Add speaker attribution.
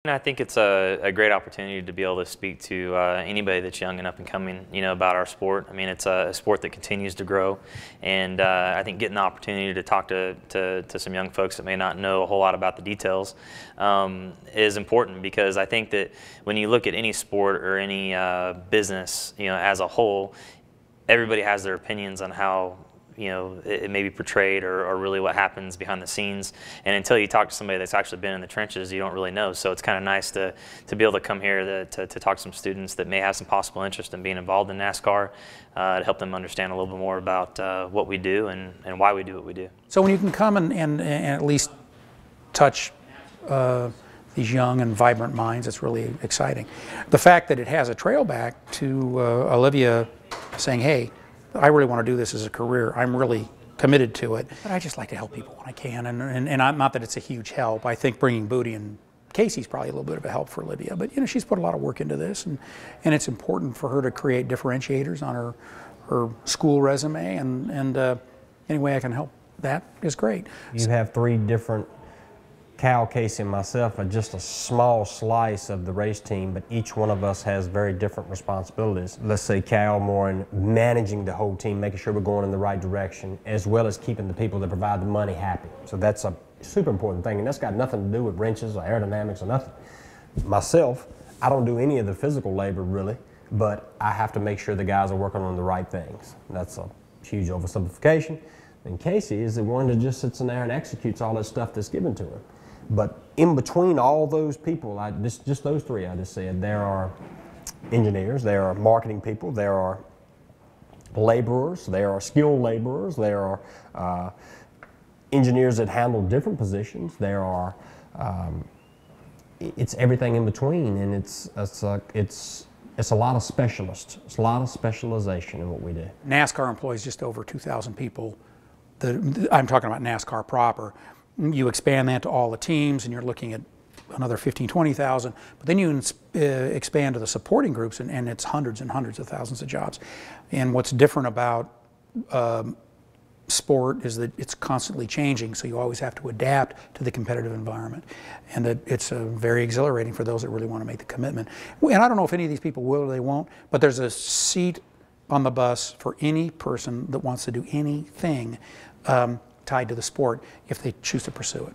Speaker 1: And I think it's a great opportunity to be able to speak to anybody that's young and up and coming, about our sport. I mean, it's a sport that continues to grow, and I think getting the opportunity to talk to some young folks that may not know a whole lot about the details is important, because I think that when you look at any sport or any business, as a whole, everybody has their opinions on how it may be portrayed or really what happens behind the scenes. And until you talk to somebody that's actually been in the trenches, you don't really know. So it's kind of nice to be able to come here to talk to some students that may have some possible interest in being involved in NASCAR, to help them understand a little bit more about what we do and why we do what we do.
Speaker 2: So when you can come and at least touch these young and vibrant minds, it's really exciting. The fact that it has a trail back to Olivia saying, hey, I really want to do this as a career. I'm really committed to it. But I just like to help people when I can, and not that it's a huge help. I think bringing Bootie and Casey's probably a little bit of a help for Olivia, but she's put a lot of work into this, and it's important for her to create differentiators on her school resume, and any way I can help that is great.
Speaker 3: You have three different, Cal, Casey, and myself, are just a small slice of the race team, but each one of us has very different responsibilities. Let's say Cal more in managing the whole team, making sure we're going in the right direction, as well as keeping the people that provide the money happy. So that's a super important thing, and that's got nothing to do with wrenches or aerodynamics or nothing. Myself, I don't do any of the physical labor really, but I have to make sure the guys are working on the right things. That's a huge oversimplification. And Casey is the one that just sits in there and executes all that stuff that's given to him. But in between all those people, just those three I just said, there are engineers, there are marketing people, there are laborers, there are skilled laborers, there are engineers that handle different positions, there are, it's everything in between, and it's a lot of specialists. It's a lot of specialization in what we do.
Speaker 2: NASCAR employs just over 2,000 people. I'm talking about NASCAR proper. You expand that to all the teams, and you're looking at another 15, 20,000. But then you expand to the supporting groups, and it's hundreds and hundreds of thousands of jobs. And what's different about sport is that it's constantly changing, so you always have to adapt to the competitive environment. And it's very exhilarating for those that really want to make the commitment. And I don't know if any of these people will or they won't, but there's a seat on the bus for any person that wants to do anything tied to the sport if they choose to pursue it.